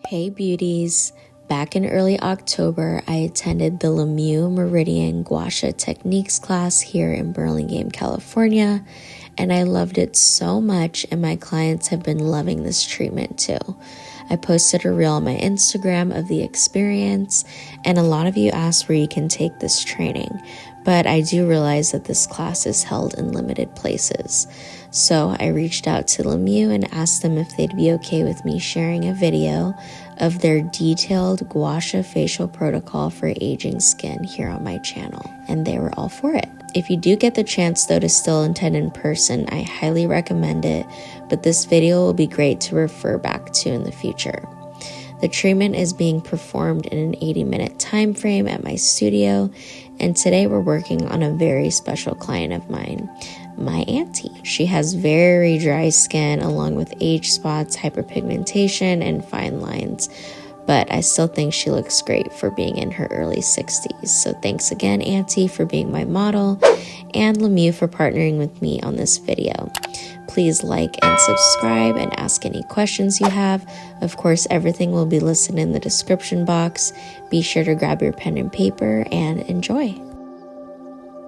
Hey beauties, back in early October, I attended the Mieux Meridian Gua Sha Techniques class here in Burlingame, California, and I loved it so much, and my clients have been loving this treatment too. I posted a reel on my Instagram of the experience, and a lot of you asked where you can take this training, but I do realize that this class is held in limited places. So I reached out to Lemieux and asked them if they'd be okay with me sharing a video of their detailed Gua Sha facial protocol for aging skin here on my channel, and they were all for it. If you do get the chance though to still attend in person, I highly recommend it, but this video will be great to refer back to in the future. The treatment is being performed in an 80-minute time frame at my studio, and today we're working on a very special client of mine, my auntie. She has very dry skin along with age spots, hyperpigmentation, and fine lines, but I still think she looks great for being in her early 60s. So thanks again, Auntie, for being my model, and Lemieux for partnering with me on this video. Please like and subscribe and ask any questions you have. Of course, everything will be listed in the description box. Be sure to grab your pen and paper and enjoy.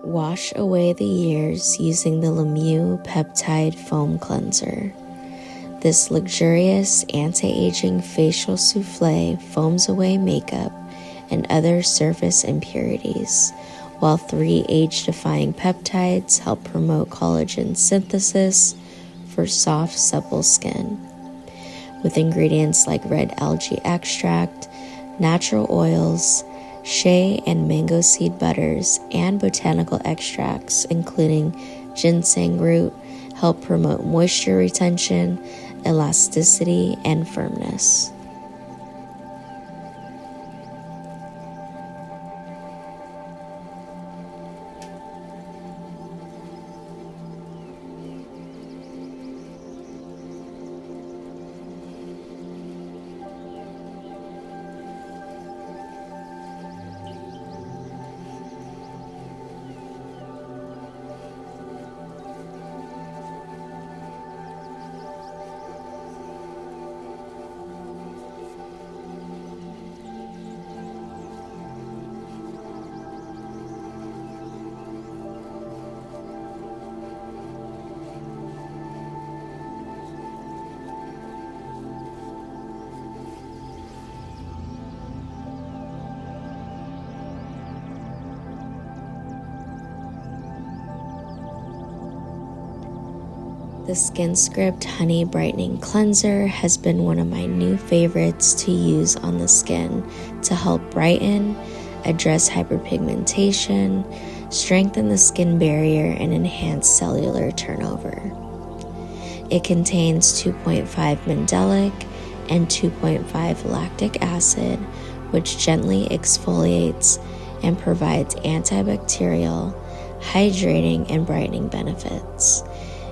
Wash away the years using the Lemieux Peptide Foam Cleanser. This luxurious anti-aging facial souffle foams away makeup and other surface impurities, while 3 age-defying peptides help promote collagen synthesis for soft, supple skin. With ingredients like red algae extract, natural oils, shea and mango seed butters, and botanical extracts, including ginseng root, help promote moisture retention, elasticity, and firmness. The SKINSCRIPT Honey Brightening Cleanser has been one of my new favorites to use on the skin to help brighten, address hyperpigmentation, strengthen the skin barrier, and enhance cellular turnover. It contains 2.5 mandelic and 2.5 lactic acid, which gently exfoliates and provides antibacterial, hydrating, and brightening benefits.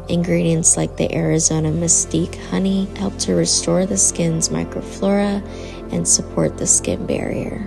Ingredients like the Arizona Mystique honey help to restore the skin's microflora and support the skin barrier.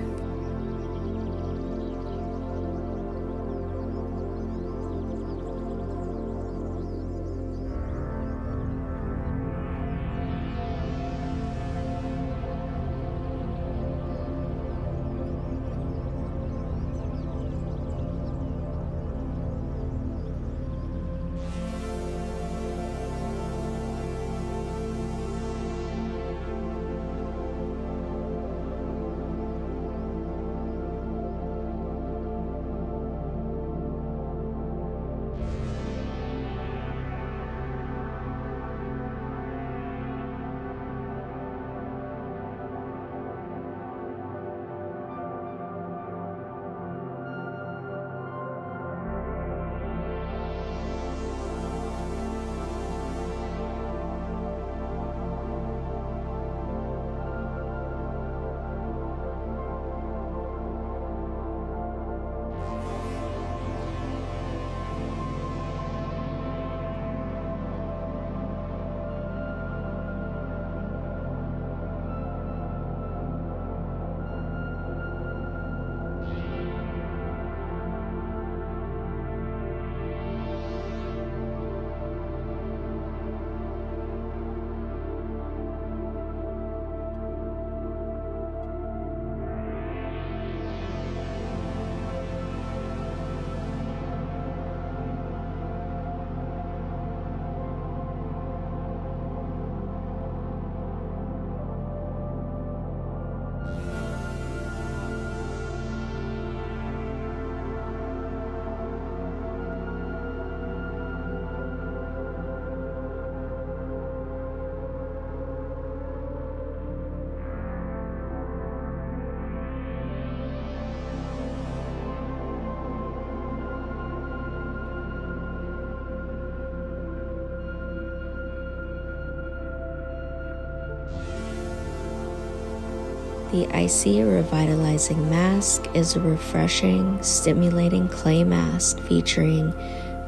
The Icy Revitalizing Masque is a refreshing, stimulating clay mask featuring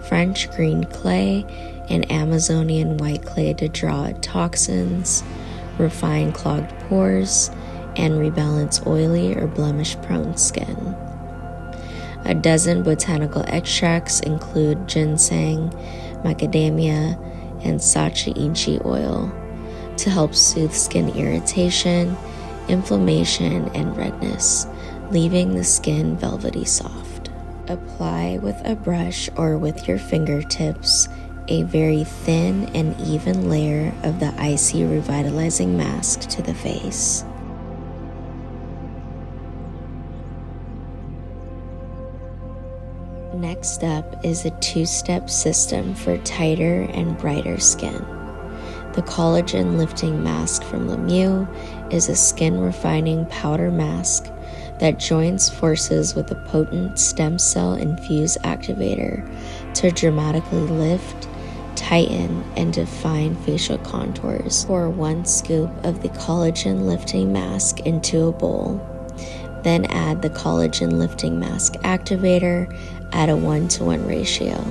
French green clay and Amazonian white clay to draw out toxins, refine clogged pores, and rebalance oily or blemish-prone skin. A dozen botanical extracts include ginseng, macadamia, and sacha oil to help soothe skin irritation, inflammation, and redness, leaving the skin velvety soft. Apply with a brush or with your fingertips a very thin and even layer of the Icy Revitalizing Masque to the face. Next up is a two-step system for tighter and brighter skin. The Collagen Lifting Mask from Mieux is a skin refining powder mask that joins forces with a potent stem cell infused activator to dramatically lift, tighten, and define facial contours. Pour 1 scoop of the Collagen Lifting Mask into a bowl. Then add the Collagen Lifting Mask activator at a 1:1 ratio.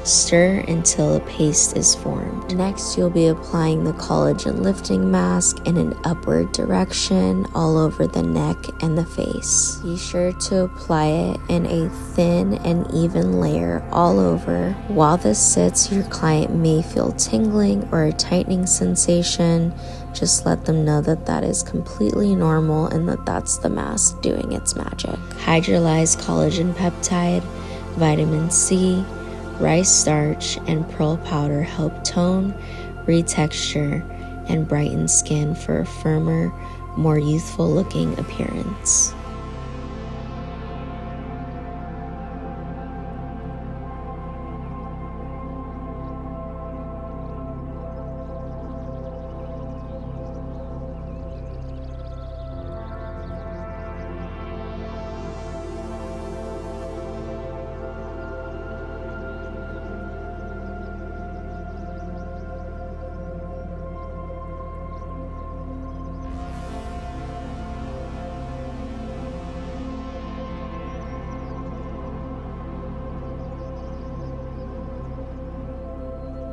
Stir until a paste is formed. Next, you'll be applying the Collagen Lifting Mask in an upward direction all over the neck and the face. Be sure to apply it in a thin and even layer all over. While this sits, your client may feel tingling or a tightening sensation. Just let them know that that is completely normal and that that's the mask doing its magic. Hydrolyzed collagen peptide, vitamin C, rice starch, and pearl powder help tone, retexture, and brighten skin for a firmer, more youthful looking appearance.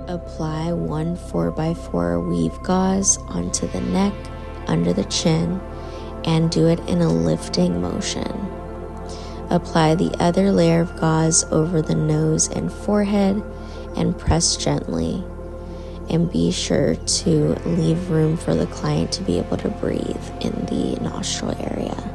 Apply 1 4x4 weave gauze onto the neck, under the chin, and do it in a lifting motion. Apply the other layer of gauze over the nose and forehead and press gently. And be sure to leave room for the client to be able to breathe in the nostril area.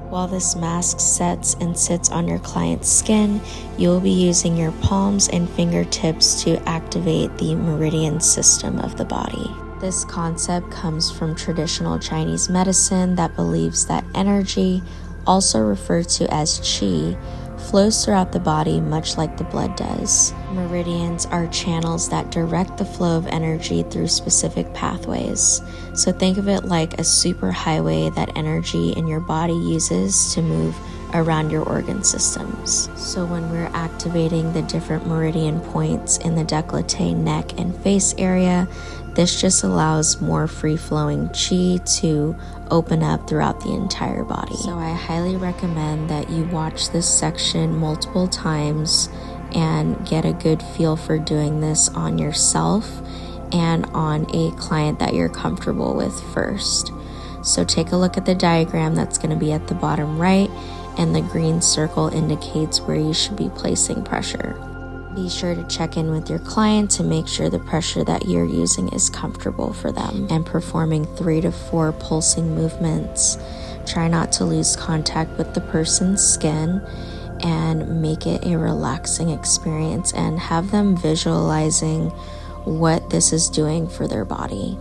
While this mask sets and sits on your client's skin, you will be using your palms and fingertips to activate the meridian system of the body. This concept comes from traditional Chinese medicine that believes that energy, also referred to as qi, flows throughout the body much like the blood does. Meridians are channels that direct the flow of energy through specific pathways. So think of it like a superhighway that energy in your body uses to move around your organ systems. So when we're activating the different meridian points in the décolleté, neck, and face area, this just allows more free-flowing qi to open up throughout the entire body. So I highly recommend that you watch this section multiple times and get a good feel for doing this on yourself and on a client that you're comfortable with first. So take a look at the diagram that's going to be at the bottom right, and the green circle indicates where you should be placing pressure. Be sure to check in with your client to make sure the pressure that you're using is comfortable for them, and performing 3 to 4 pulsing movements. Try not to lose contact with the person's skin and make it a relaxing experience, and have them visualizing what this is doing for their body.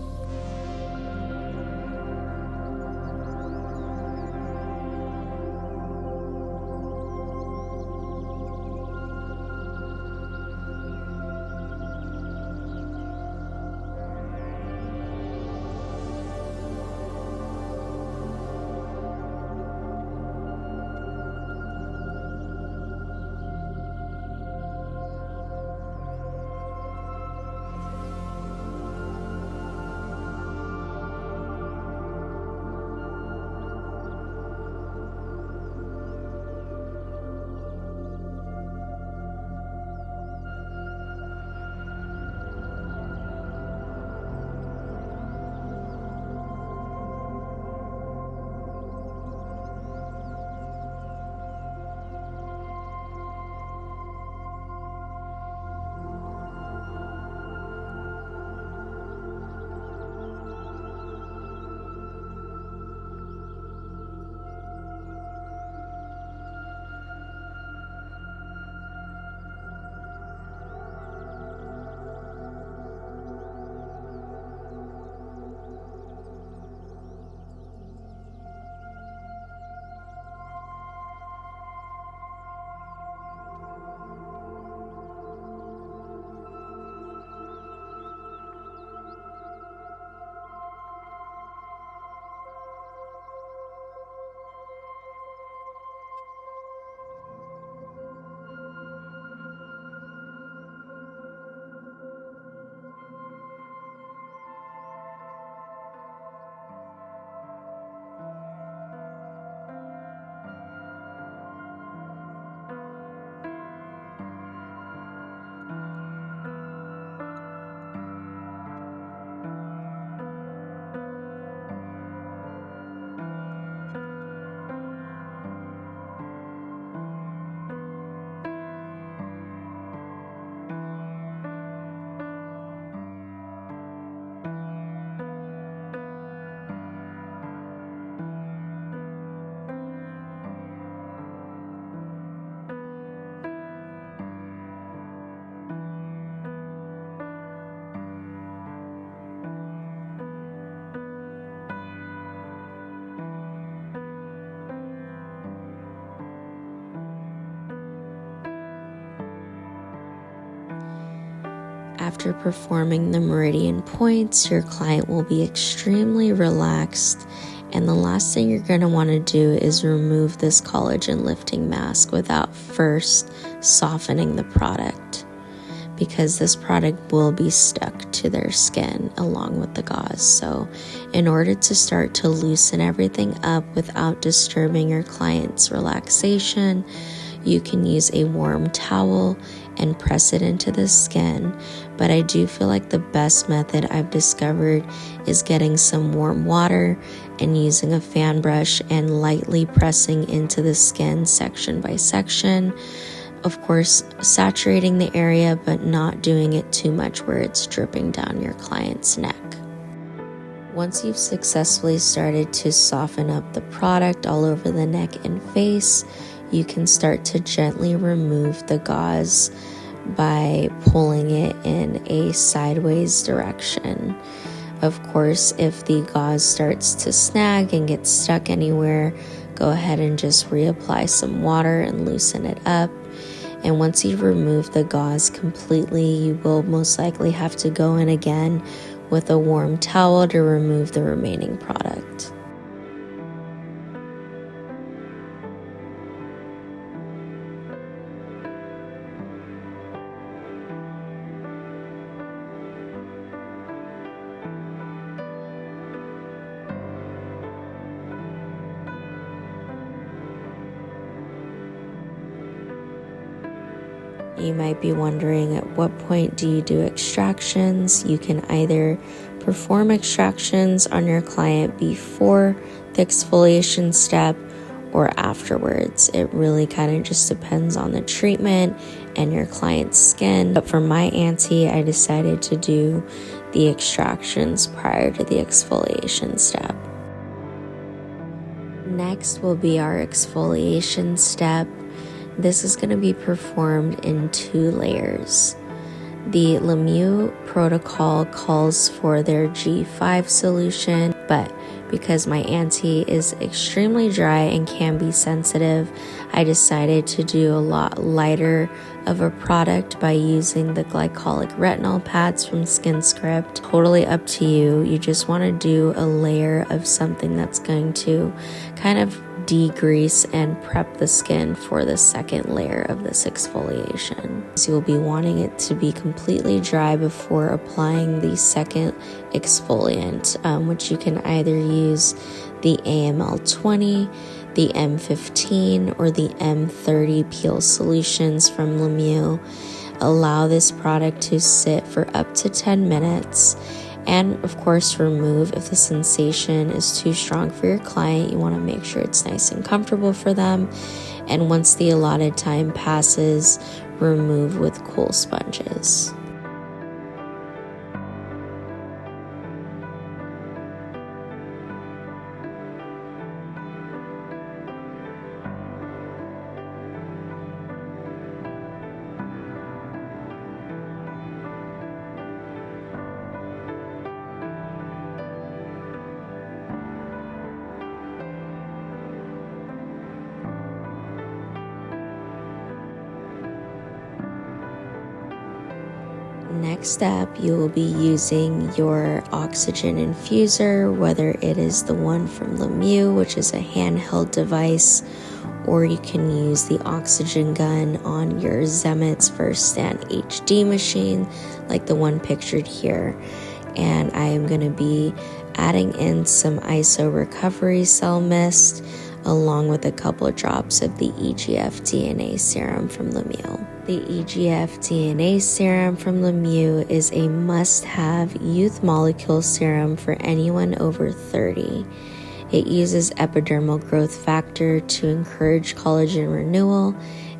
After performing the meridian points, your client will be extremely relaxed, and the last thing you're going to want to do is remove this collagen lifting mask without first softening the product, because this product will be stuck to their skin along with the gauze. So in order to start to loosen everything up without disturbing your client's relaxation, you can use a warm towel and press it into the skin. But I do feel like the best method I've discovered is getting some warm water and using a fan brush and lightly pressing into the skin section by section. Of course, saturating the area, but not doing it too much where it's dripping down your client's neck. Once you've successfully started to soften up the product all over the neck and face, you can start to gently remove the gauze by pulling it in a sideways direction. Of course, if the gauze starts to snag and get stuck anywhere, go ahead and just reapply some water and loosen it up. And once you've removed the gauze completely, you will most likely have to go in again with a warm towel to remove the remaining product. You might be wondering, at what point do you do extractions? You can either perform extractions on your client before the exfoliation step or afterwards. It really kind of just depends on the treatment and your client's skin. But for my auntie, I decided to do the extractions prior to the exfoliation step. Next will be our exfoliation step. This is going to be performed in 2 layers. The Mieux protocol calls for their G5 solution, but because my auntie is extremely dry and can be sensitive, I decided to do a lot lighter of a product by using the Glycolic Retinol pads from SKINSCRIPT. Totally up to you. You just want to do a layer of something that's going to kind of degrease and prep the skin for the second layer of this exfoliation. So you'll be wanting it to be completely dry before applying the second exfoliant, which you can either use the AML20, the M15, or the M30 peel solutions from Mieux. Allow this product to sit for up to 10 minutes. And of course, remove if the sensation is too strong for your client. You want to make sure it's nice and comfortable for them. And once the allotted time passes, remove with cool sponges. Next up, you will be using your oxygen infuser, whether it is the one from Mieux, which is a handheld device, or you can use the oxygen gun on your ZEMITS Verstand HD machine, like the one pictured here. And I am going to be adding in some ISO recovery cell mist, along with a couple of drops of the EGF-DNA serum from Mieux. The EGF-DNA serum from Mieux is a must-have youth molecule serum for anyone over 30. It uses epidermal growth factor to encourage collagen renewal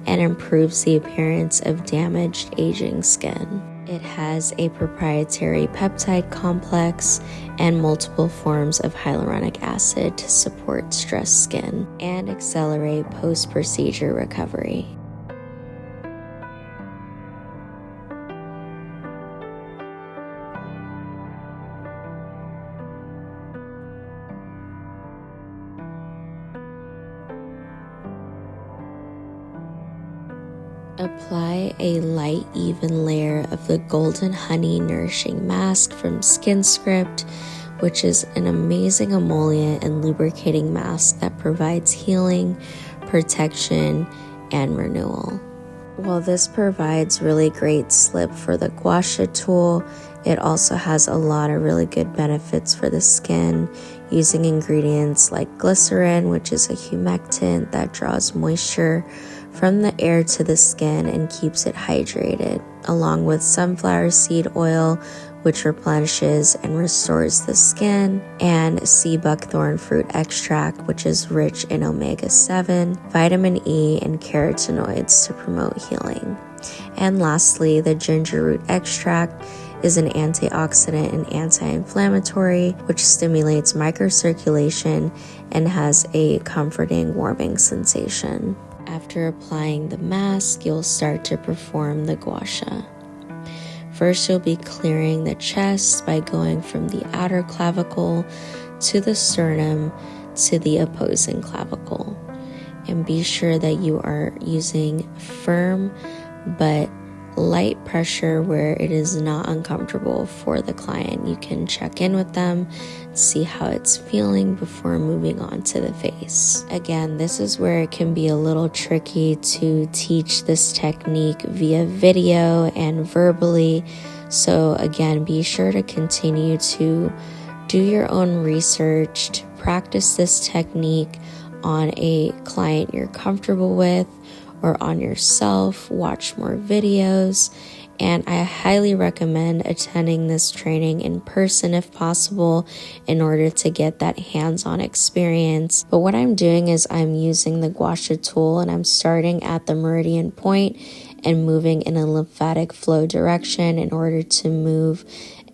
and improves the appearance of damaged aging skin. It has a proprietary peptide complex and multiple forms of hyaluronic acid to support stressed skin and accelerate post-procedure recovery. Apply a light, even layer of the Golden Honey Nourishing Mask from SKINSCRIPT, which is an amazing emollient and lubricating mask that provides healing, protection, and renewal. While this provides really great slip for the Gua Sha tool, it also has a lot of really good benefits for the skin, using ingredients like glycerin, which is a humectant that draws moisture from the air to the skin and keeps it hydrated, along with sunflower seed oil, which replenishes and restores the skin, and sea buckthorn fruit extract, which is rich in omega-7, vitamin E, and carotenoids to promote healing. And lastly, the ginger root extract is an antioxidant and anti-inflammatory, which stimulates microcirculation and has a comforting, warming sensation. After applying the mask, you'll start to perform the Gua Sha. First, you'll be clearing the chest by going from the outer clavicle to the sternum to the opposing clavicle. And be sure that you are using firm but light pressure where it is not uncomfortable for the client. You can check in with them, see how it's feeling before moving on to the face. Again, this is where it can be a little tricky to teach this technique via video and verbally. So again, be sure to continue to do your own research, to practice this technique on a client you're comfortable with, or on yourself. Watch more videos, and I highly recommend attending this training in person if possible in order to get that hands-on experience. But what I'm doing is I'm using the Gua Sha tool, and I'm starting at the meridian point and moving in a lymphatic flow direction in order to move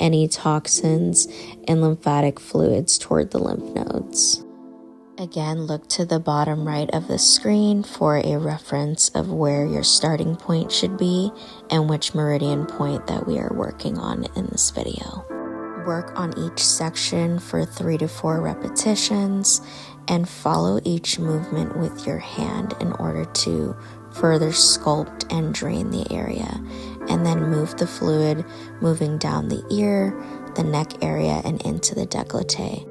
any toxins and lymphatic fluids toward the lymph nodes. Again, look to the bottom right of the screen for a reference of where your starting point should be and which meridian point that we are working on in this video. Work on each section for 3 to 4 repetitions and follow each movement with your hand in order to further sculpt and drain the area. And then move the fluid, moving down the ear, the neck area, and into the décolleté.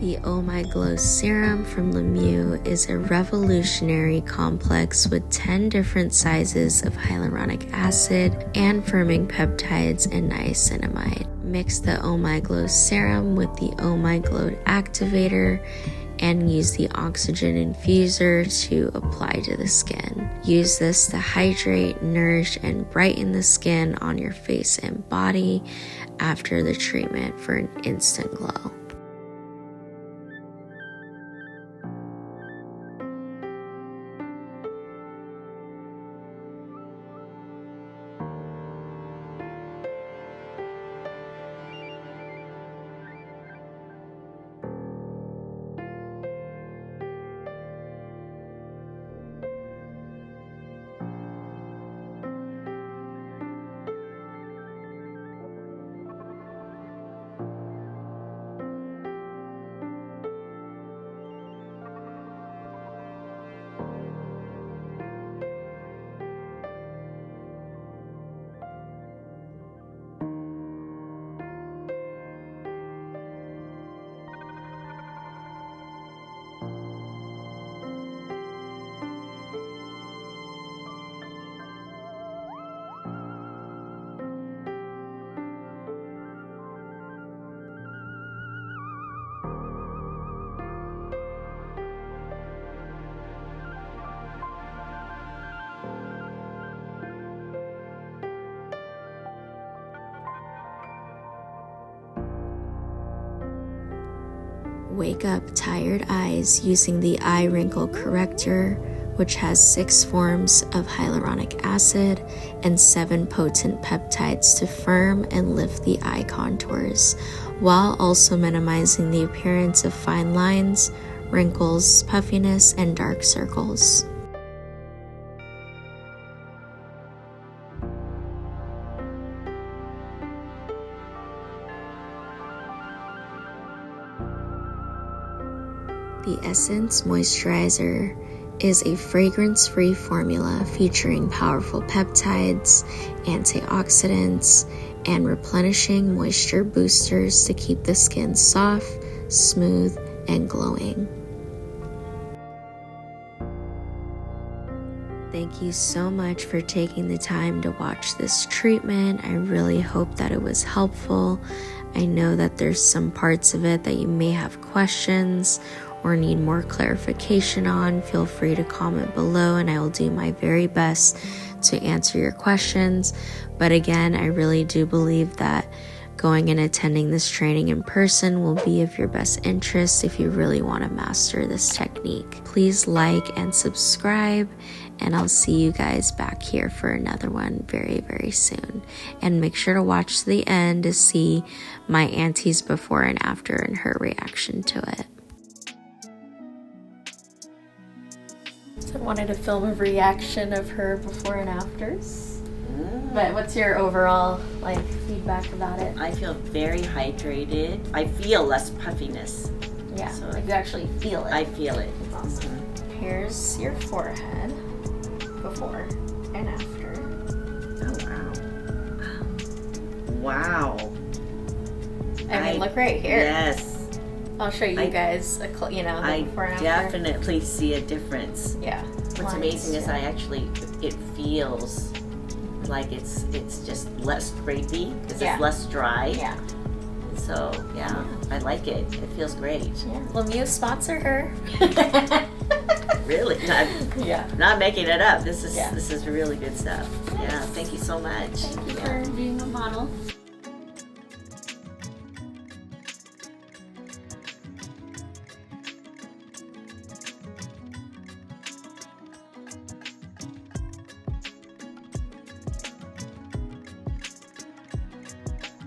The Oh My Glow Serum from Mieux is a revolutionary complex with 10 different sizes of hyaluronic acid and firming peptides and niacinamide. Mix the Oh My Glow Serum with the Oh My Glow Activator and use the oxygen infuser to apply to the skin. Use this to hydrate, nourish, and brighten the skin on your face and body after the treatment for an instant glow. Wake up tired eyes using the eye wrinkle corrector, which has 6 forms of hyaluronic acid and 7 potent peptides to firm and lift the eye contours, while also minimizing the appearance of fine lines, wrinkles, puffiness, and dark circles. The Essense Moisturizer is a fragrance-free formula featuring powerful peptides, antioxidants, and replenishing moisture boosters to keep the skin soft, smooth, and glowing. Thank you so much for taking the time to watch this treatment. I really hope that it was helpful. I know that there's some parts of it that you may have questions or need more clarification on. Feel free to comment below and I will do my very best to answer your questions. But again, I really do believe that going and attending this training in person will be of your best interest if you really want to master this technique. Please like and subscribe, and I'll see you guys back here for another one very, very soon. And make sure to watch to the end to see my auntie's before and after and her reaction to it. So I wanted to film a reaction of her before and afters. But what's your overall feedback about it? I feel very hydrated. I feel less puffiness. Yeah, so you actually feel it. I feel it. Awesome. Here's your forehead before and after. Oh wow. Wow. I mean, look right here. Yes. I'll show you guys, the before and after. I definitely see a difference. Yeah. What's amazing is it feels like it's just less crepey because it's less dry. Yeah. So yeah, I like it. It feels great. Yeah. Mieux sponsor her. Really? Yeah. Not making it up. This is really good stuff. Yeah. Thank you so much. Thank you for being a model.